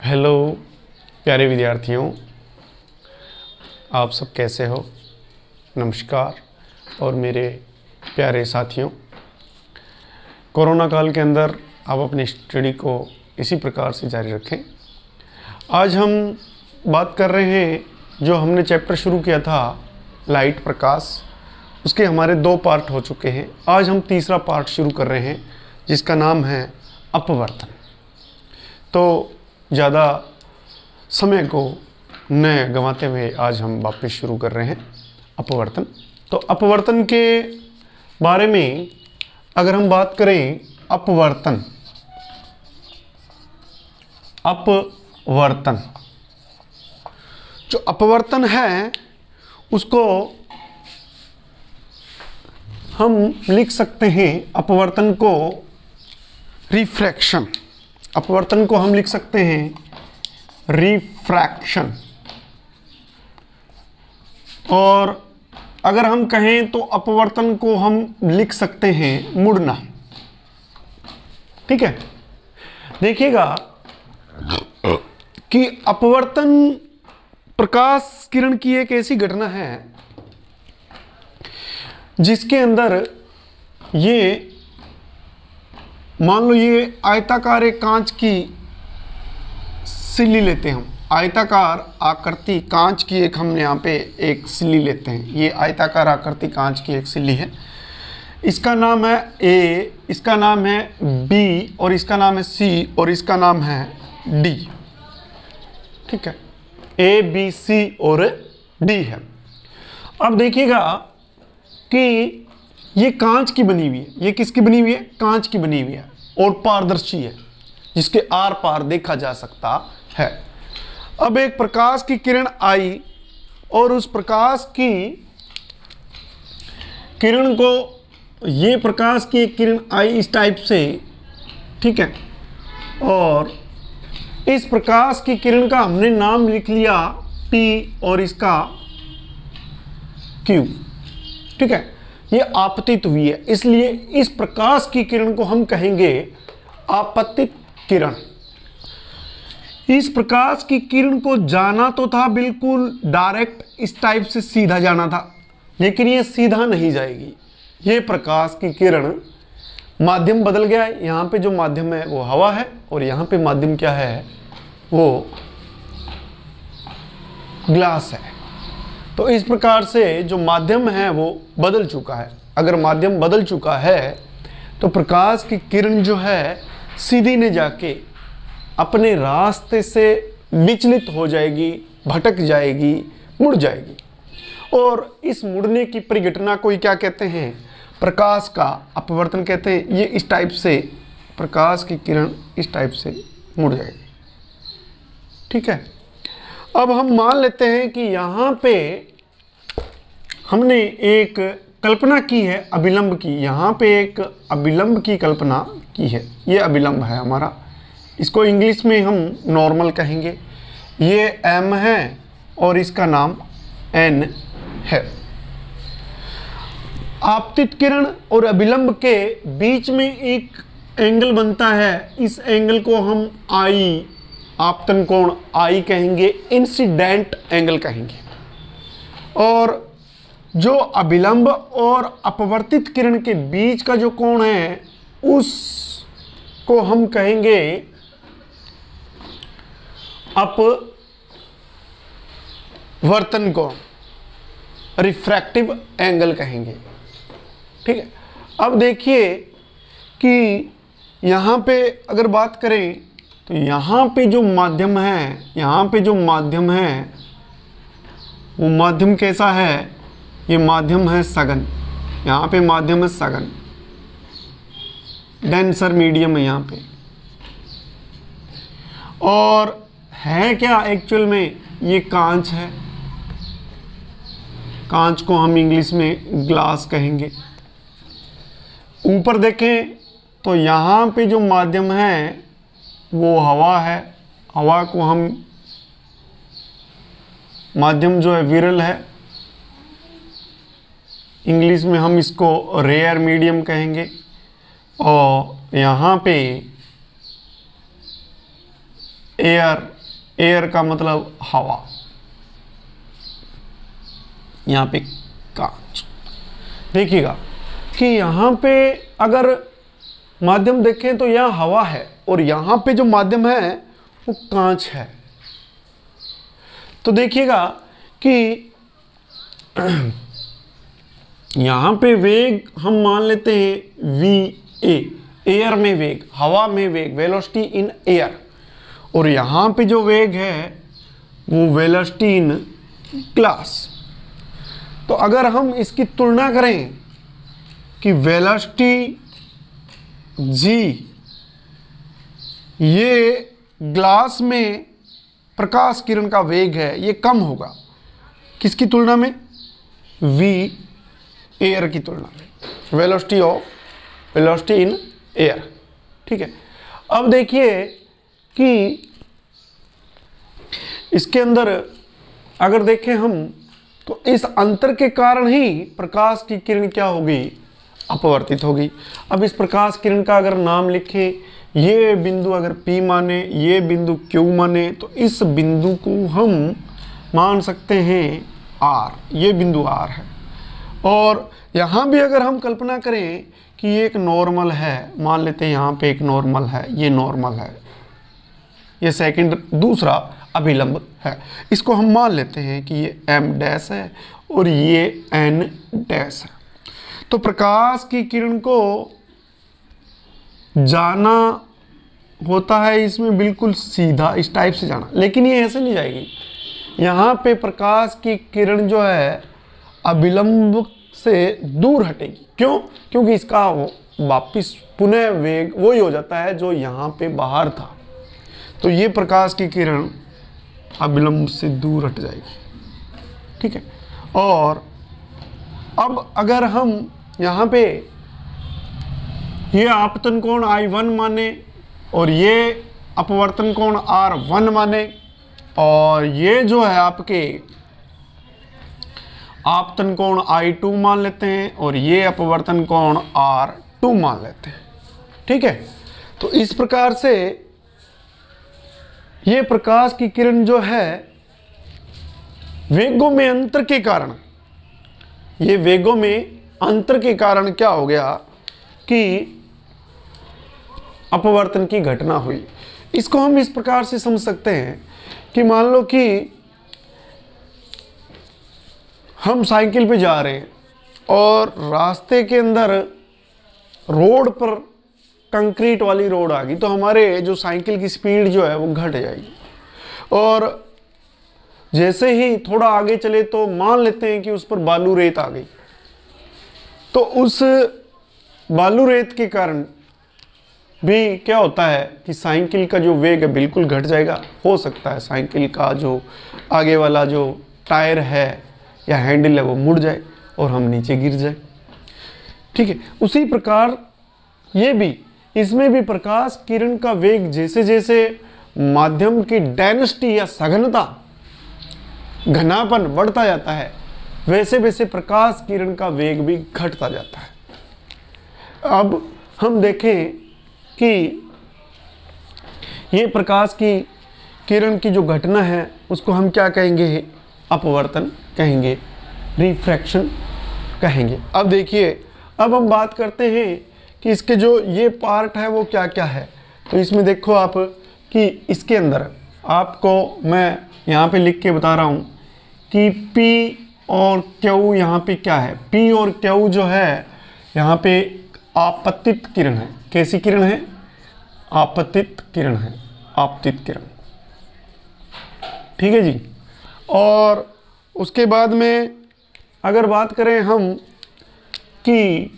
Hello प्यारे विद्यार्थियों, आप सब कैसे हो। नमस्कार। और मेरे प्यारे साथियों, कोरोना काल के अंदर आप अपनी स्टडी को इसी प्रकार से जारी रखें। आज हम बात कर रहे हैं जो हमने चैप्टर शुरू किया था लाइट प्रकाश, उसके हमारे 2 पार्ट हो चुके हैं। आज हम तीसरा पार्ट शुरू कर रहे हैं जिसका नाम है अपवर्तन। तो ज़्यादा समय को न गंवाते हुए आज हम वापस शुरू कर रहे हैं अपवर्तन। तो अपवर्तन के बारे में अगर हम बात करें, अपवर्तन जो अपवर्तन है उसको हम लिख सकते हैं, अपवर्तन को रिफ्रैक्शन, अपवर्तन को हम लिख सकते हैं रिफ्रैक्शन। और अगर हम कहें तो अपवर्तन को हम लिख सकते हैं मुड़ना। ठीक है, देखिएगा कि अपवर्तन प्रकाश किरण की एक ऐसी घटना है जिसके अंदर ये मान लो ये आयताकार एक कांच की सिल्ली लेते हैं हम, आयताकार आकृति कांच की एक हम यहाँ पे एक सिल्ली लेते हैं। ये आयताकार आकृति कांच की एक सिल्ली है, इसका नाम है ए, इसका नाम है बी, और इसका नाम है सी, और इसका नाम है डी। ठीक है, ए बी सी और डी है। अब देखिएगा कि ये कांच की बनी हुई है, ये किसकी बनी हुई है? कांच की बनी हुई है और पारदर्शी है, जिसके आर पार देखा जा सकता है। अब एक प्रकाश की किरण आई और उस प्रकाश की किरण को, ये प्रकाश की एक किरण आई इस टाइप से, ठीक है, और इस प्रकाश की किरण का हमने नाम लिख लिया P और इसका Q। ठीक है, ये आपतित हुई है, इसलिए इस प्रकाश की किरण को हम कहेंगे आपतित किरण। इस प्रकाश की किरण को जाना तो था बिल्कुल डायरेक्ट, इस टाइप से सीधा जाना था, लेकिन ये सीधा नहीं जाएगी। ये प्रकाश की किरण, माध्यम बदल गया है। यहाँ पे जो माध्यम है वो हवा है, और यहाँ पे माध्यम क्या है? वो ग्लास है। तो इस प्रकार से जो माध्यम है वो बदल चुका है। अगर माध्यम बदल चुका है तो प्रकाश की किरण जो है सीधी ने जाके अपने रास्ते से विचलित हो जाएगी, भटक जाएगी, मुड़ जाएगी। और इस मुड़ने की परिघटना को ही क्या कहते हैं? प्रकाश का अपवर्तन कहते हैं। ये इस टाइप से प्रकाश की किरण इस टाइप से मुड़ जाएगी। ठीक है, अब हम मान लेते हैं कि यहाँ पे हमने एक कल्पना की है अभिलंब की, यहाँ पे एक अभिलंब की कल्पना की है। ये अभिलंब है हमारा, इसको इंग्लिश में हम नॉर्मल कहेंगे। ये M है और इसका नाम N है। आपतित किरण और अभिलंब के बीच में एक एंगल बनता है, इस एंगल को हम I, आपतन कोण I कहेंगे, इंसिडेंट एंगल कहेंगे। और जो अभिलंब और अपवर्तित किरण के बीच का जो कोण है उसको हम कहेंगे अपवर्तन कोण, रिफ्रैक्टिव एंगल कहेंगे। ठीक है, अब देखिए कि यहाँ पे अगर बात करें तो यहाँ पे जो माध्यम है, यहाँ पे जो माध्यम है वो माध्यम कैसा है? ये माध्यम है सघन, यहाँ पे माध्यम है सघन, डेंसर मीडियम है यहाँ पे। और है क्या एक्चुअल में? ये कांच है, कांच को हम इंग्लिश में ग्लास कहेंगे। ऊपर देखें तो यहाँ पे जो माध्यम है वो हवा है, हवा को हम, माध्यम जो है विरल है, इंग्लिश में हम इसको रेयर मीडियम कहेंगे। और यहाँ पे एयर, एयर का मतलब हवा, यहाँ पे कांच। देखिएगा कि यहाँ पे अगर माध्यम देखें तो यहाँ हवा है और यहाँ पे जो माध्यम है वो कांच है। तो देखिएगा कि यहाँ पे वेग हम मान लेते हैं वी ए, एयर में वेग, हवा में वेग, वेलोसिटी इन एयर, और यहाँ पे जो वेग है वो वेलोसिटी इन ग्लास। तो अगर हम इसकी तुलना करें कि वेलोसिटी जी ये ग्लास में प्रकाश किरण का वेग है, ये कम होगा किसकी तुलना में? वी एयर की तुलना में, वेलोसिटी इन एयर। ठीक है, अब देखिए कि इसके अंदर अगर देखें हम तो इस अंतर के कारण ही प्रकाश की किरण क्या होगी? अपवर्तित होगी। अब इस प्रकाश किरण का अगर नाम लिखें, ये बिंदु अगर P माने, ये बिंदु Q माने, तो इस बिंदु को हम मान सकते हैं R, ये बिंदु R है। और यहाँ भी अगर हम कल्पना करें कि ये एक नॉर्मल है, मान लेते हैं यहाँ पे एक नॉर्मल है, ये नॉर्मल है, ये सेकंड दूसरा अभिलंब है, इसको हम मान लेते हैं कि ये M डैश है और ये N डैश है। तो प्रकाश की किरण को जाना होता है इसमें बिल्कुल सीधा, इस टाइप से जाना, लेकिन ये ऐसे नहीं जाएगी। यहाँ पे प्रकाश की किरण जो है अभिलंब से दूर हटेगी। क्यों? क्योंकि इसका वापिस पुनः वेग वही हो जाता है जो यहाँ पे बाहर था। तो ये प्रकाश की किरण अभिलंब से दूर हट जाएगी। ठीक है, और अब अगर हम यहाँ पे ये आपतन कोण I1 माने और ये अपवर्तन कोण R1 माने, और ये जो है आपके आपतन कोण I2 मान लेते हैं और ये अपवर्तन कोण R2 मान लेते हैं। ठीक है, तो इस प्रकार से ये प्रकाश की किरण जो है वेगों में अंतर के कारण, ये वेगों में अंतर के कारण क्या हो गया कि अपवर्तन की घटना हुई। इसको हम इस प्रकार से समझ सकते हैं कि मान लो कि हम साइकिल पे जा रहे हैं और रास्ते के अंदर रोड पर कंक्रीट वाली रोड आ गई, तो हमारे जो साइकिल की स्पीड जो है वो घट जाएगी। और जैसे ही थोड़ा आगे चले तो मान लेते हैं कि उस पर बालू रेत आ गई, तो उस बालू रेत के कारण भी क्या होता है कि साइकिल का जो वेग है बिल्कुल घट जाएगा। हो सकता है साइकिल का जो आगे वाला जो टायर है या हैंडल है वो मुड़ जाए और हम नीचे गिर जाए। ठीक है, उसी प्रकार ये भी, इसमें भी प्रकाश किरण का वेग जैसे जैसे माध्यम की डेंसिटी या सघनता, घनापन बढ़ता जाता है, वैसे वैसे प्रकाश किरण का वेग भी घटता जाता है। अब हम देखें कि ये प्रकाश की किरण की जो घटना है उसको हम क्या कहेंगे? अपवर्तन कहेंगे, रिफ्रैक्शन कहेंगे। अब देखिए, अब हम बात करते हैं कि इसके जो ये पार्ट है वो क्या क्या है। तो इसमें देखो आप कि इसके अंदर आपको मैं यहाँ पे लिख के बता रहा हूँ कि P और Q यहाँ पे क्या है। P और Q जो है यहाँ पे आपतित किरण है। कैसी किरण है? आपतित किरण है, आपतित किरण। ठीक है जी। और उसके बाद में अगर बात करें हम कि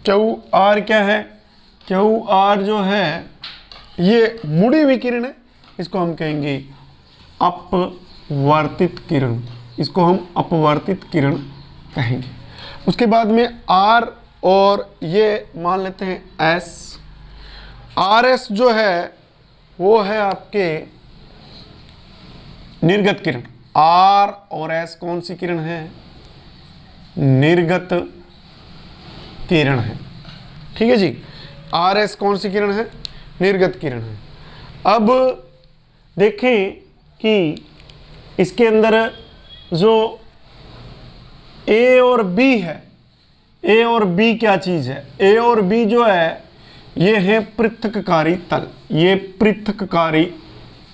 QR क्या है, QR जो है ये मुड़ी हुई किरण है, इसको हम कहेंगे अपवर्तित किरण, इसको हम अपवर्तित किरण कहेंगे। उसके बाद में R और ये मान लेते हैं S, RS जो है वो है आपके निर्गत किरण। R और S कौन सी किरण है? निर्गत किरण है। ठीक है जी। RS कौन सी किरण है? निर्गत किरण है। अब देखें कि इसके अंदर जो ए और बी है, ए और बी क्या चीज है, ए और बी जो है ये है पृथककारी तल, ये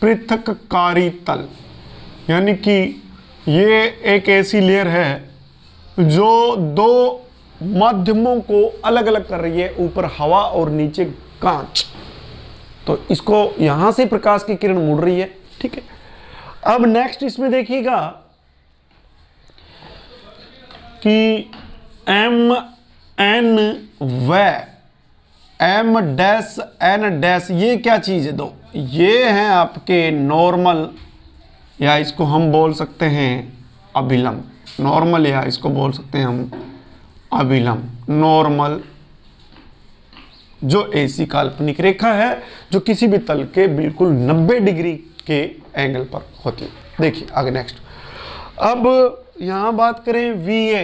पृथककारी तल, यानी कि ये एक ऐसी लेयर है जो दो माध्यमों को अलग अलग कर रही है, ऊपर हवा और नीचे कांच। तो इसको यहां से प्रकाश की किरण मुड़ रही है, ठीक है। अब नेक्स्ट इसमें देखिएगा कि एम एन व एम डैश एन डैश ये क्या चीज है, दो ये हैं आपके नॉर्मल, या इसको हम बोल सकते हैं अभिलंब, नॉर्मल, या इसको बोल सकते हैं हम अभिलंब। नॉर्मल जो ऐसी काल्पनिक रेखा है जो किसी भी तल के बिल्कुल 90 डिग्री के एंगल पर होती है। देखिए आगे नेक्स्ट। अब यहां बात करें वीए,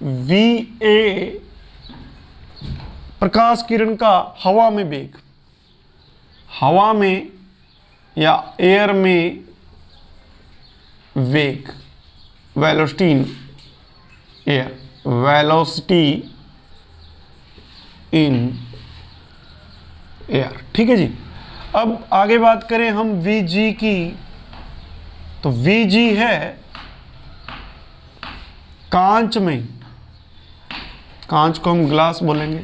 वीए प्रकाश किरण का हवा में वेग, हवा में या एयर में वेग, velocity in air, velocity in air, ठीक है जी। अब आगे बात करें हम Vg की, तो Vg है कांच में, कांच को हम ग्लास बोलेंगे,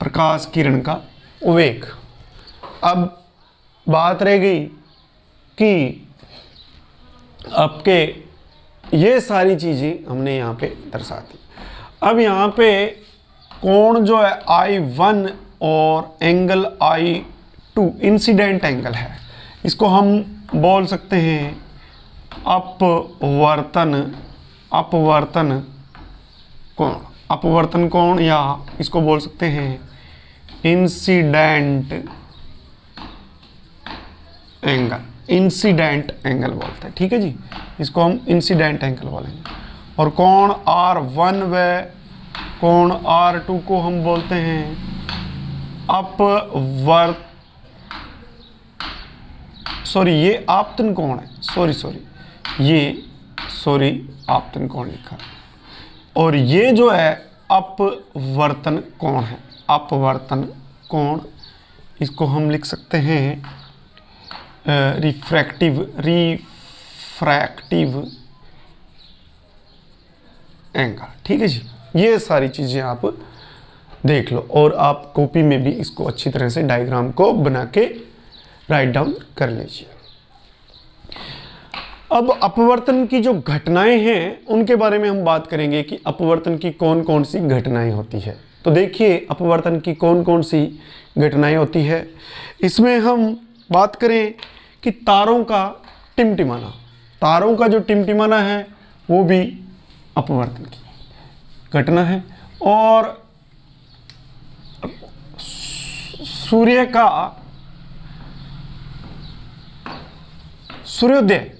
प्रकाश किरण का वेग। अब बात रह गई कि आपके ये सारी चीजें हमने यहां पे दर्शा दी। अब यहां पे कोण जो है I1 और एंगल I2 इंसिडेंट एंगल है, इसको हम बोल सकते हैं अपवर्तन, अपवर्तन कोण, अपवर्तन कोण, या इसको बोल सकते हैं इंसिडेंट एंगल, इंसिडेंट एंगल बोलते हैं, ठीक है जी। इसको हम इंसिडेंट एंगल बोलेंगे। और कोण R1 व कोण R2 को हम बोलते हैं ये आपतन कोण है, आपतन कोण लिखा है। और ये जो है अपवर्तन कोण है, अपवर्तन कोण, इसको हम लिख सकते हैं रिफ्रैक्टिव एंगल, ठीक है जी। ये सारी चीजें आप देख लो और आप कॉपी में भी इसको अच्छी तरह से डायग्राम को बना के राइट डाउन कर लीजिए। अब अपवर्तन की जो घटनाएं हैं उनके बारे में हम बात करेंगे कि अपवर्तन की कौन कौन सी घटनाएं होती है। तो देखिए अपवर्तन की कौन कौन सी घटनाएं होती है। इसमें हम बात करें कि तारों का टिमटिमाना, तारों का जो टिमटिमाना है वो भी अपवर्तन की घटना है। और सूर्य का सूर्योदय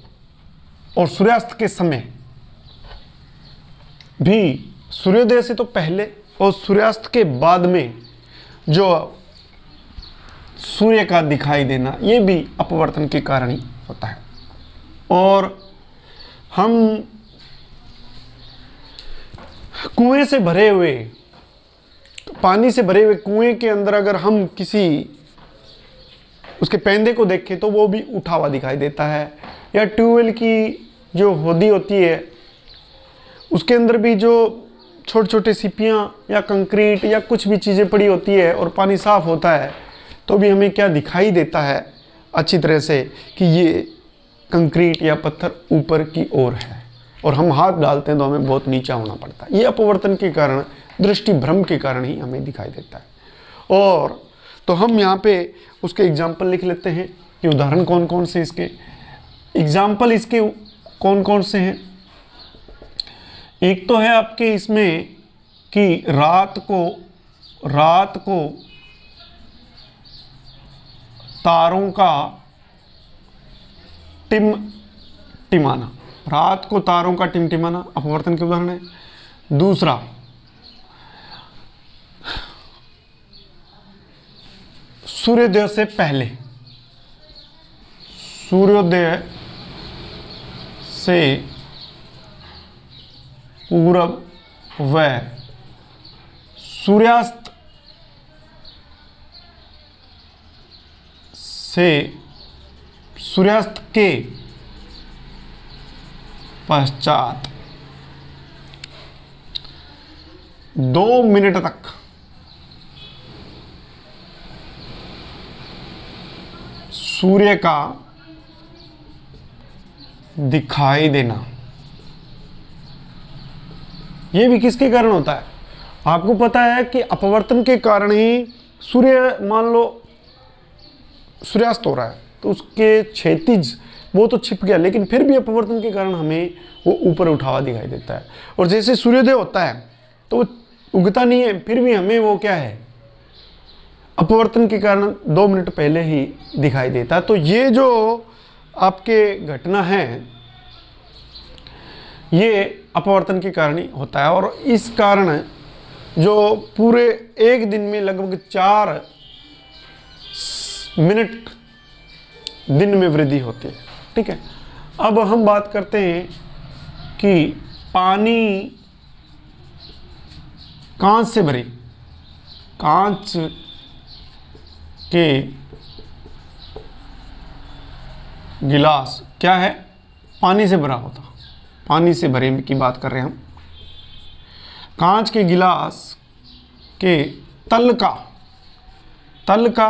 और सूर्यास्त के समय भी, सूर्योदय से तो पहले और सूर्यास्त के बाद में जो सूर्य का दिखाई देना, ये भी अपवर्तन के कारण ही होता है। और हम कुएं से भरे हुए, पानी से भरे हुए कुएं के अंदर अगर हम किसी उसके पैंदे को देखें तो वो भी उठा हुआ दिखाई देता है। या ट्यूबवेल की जो होदी होती है उसके अंदर भी जो छोटे छोटे सीपियाँ या कंक्रीट या कुछ भी चीज़ें पड़ी होती है और पानी साफ होता है तो भी हमें क्या दिखाई देता है अच्छी तरह से कि ये कंक्रीट या पत्थर ऊपर की ओर है, और हम हाथ डालते हैं तो हमें बहुत नीचा होना पड़ता है। ये अपवर्तन के कारण, दृष्टि भ्रम के कारण ही हमें दिखाई देता है। और तो हम यहाँ पे उसके एग्जाम्पल लिख लेते हैं कि उदाहरण कौन कौन से, इसके एग्जाम्पल इसके कौन कौन से हैं। एक तो है आपके इसमें कि रात को तारों का टिमटिमाना, रात को तारों का टिमटिमाना अपवर्तन के उदाहरण है। दूसरा सूर्योदय से पहले सूर्योदय से पूरब व सूर्यास्त के पश्चात 2 मिनट तक सूर्य का दिखाई देना। यह भी किसके कारण होता है? आपको पता है कि अपवर्तन के कारण ही सूर्य, मान लो सूर्यास्त हो रहा है तो उसके क्षैतिज वो तो छिप गया, लेकिन फिर भी अपवर्तन के कारण हमें वो ऊपर उठा हुआ दिखाई देता है। और जैसे सूर्योदय होता है तो वो उगता नहीं है, फिर भी हमें वो क्या है, अपवर्तन के कारण 2 मिनट पहले ही दिखाई देता है। तो ये जो आपके घटना है ये अपवर्तन के कारण ही होता है। और इस कारण जो पूरे एक दिन में लगभग 4 मिनट दिन में वृद्धि होती है। ठीक है, अब हम बात करते हैं कि पानी कांच से भरे, कांच के गिलास क्या है, पानी से भरा होता, पानी से भरे की बात कर रहे हैं हम। कांच के गिलास के तल का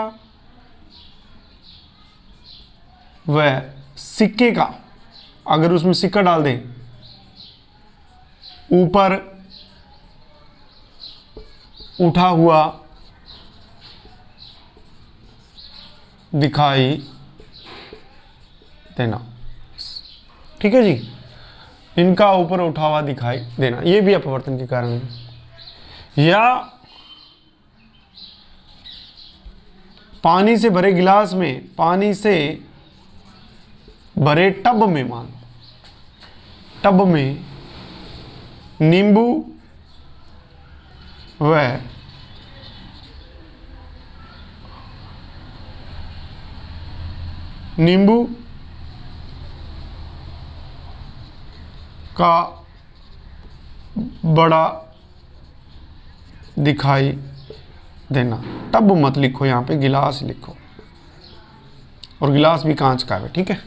व सिक्के का, अगर उसमें सिक्का डाल दें, ऊपर उठा हुआ दिखाई देना। ठीक है जी, इनका ऊपर उठा हुआ दिखाई देना, ये भी अपवर्तन के कारण है। या पानी से भरे गिलास में, पानी से भरे टब में, मान टब में नींबू व नींबू का बड़ा दिखाई देना। टब मत लिखो, यहाँ पे गिलास लिखो, और गिलास भी कांच का है। ठीक है,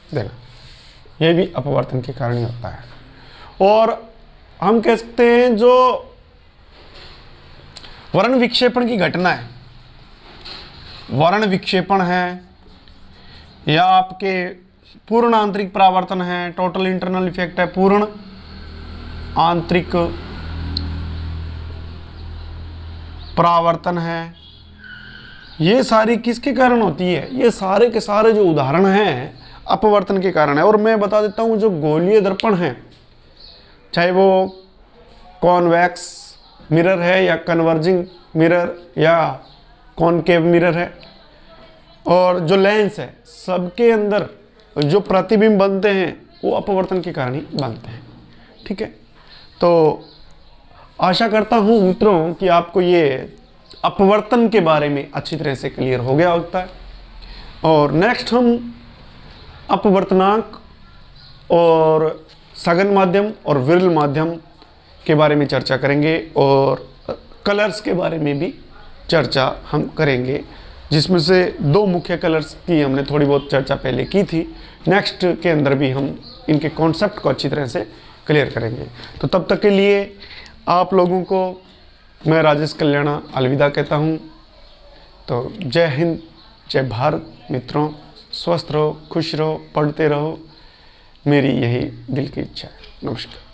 देना, ये भी अपवर्तन के कारण ही होता है। और हम कह सकते हैं जो वर्ण विक्षेपण की घटना है, वर्ण विक्षेपण है या आपके पूर्ण आंतरिक परावर्तन है, टोटल इंटरनल इफेक्ट है, पूर्ण आंतरिक परावर्तन है, ये सारी किसके कारण होती है? ये सारे के सारे जो उदाहरण हैं अपवर्तन के कारण है। और मैं बता देता हूँ, जो गोलीय दर्पण है, चाहे वो कॉन्वेक्स मिरर है या कन्वर्जिंग मिरर या कॉनकेव मिरर है, और जो लेंस है, सबके अंदर जो प्रतिबिंब बनते हैं वो अपवर्तन के कारण ही बनते हैं। ठीक है, तो आशा करता हूँ मित्रों कि आपको ये अपवर्तन के बारे में अच्छी तरह से क्लियर हो गया होता है। और नेक्स्ट हम अपवर्तनांक और सघन माध्यम और विरल माध्यम के बारे में चर्चा करेंगे, और कलर्स के बारे में भी चर्चा हम करेंगे, जिसमें से 2 मुख्य कलर्स की हमने थोड़ी बहुत चर्चा पहले की थी। नेक्स्ट के अंदर भी हम इनके कॉन्सेप्ट को अच्छी तरह से क्लियर करेंगे। तो तब तक के लिए आप लोगों को मैं राजेश कल्याणा अलविदा कहता हूँ। तो जय हिंद, जय भारत मित्रों, स्वस्थ रहो, खुश रहो, पढ़ते रहो, मेरी यही दिल की इच्छा है। नमस्कार।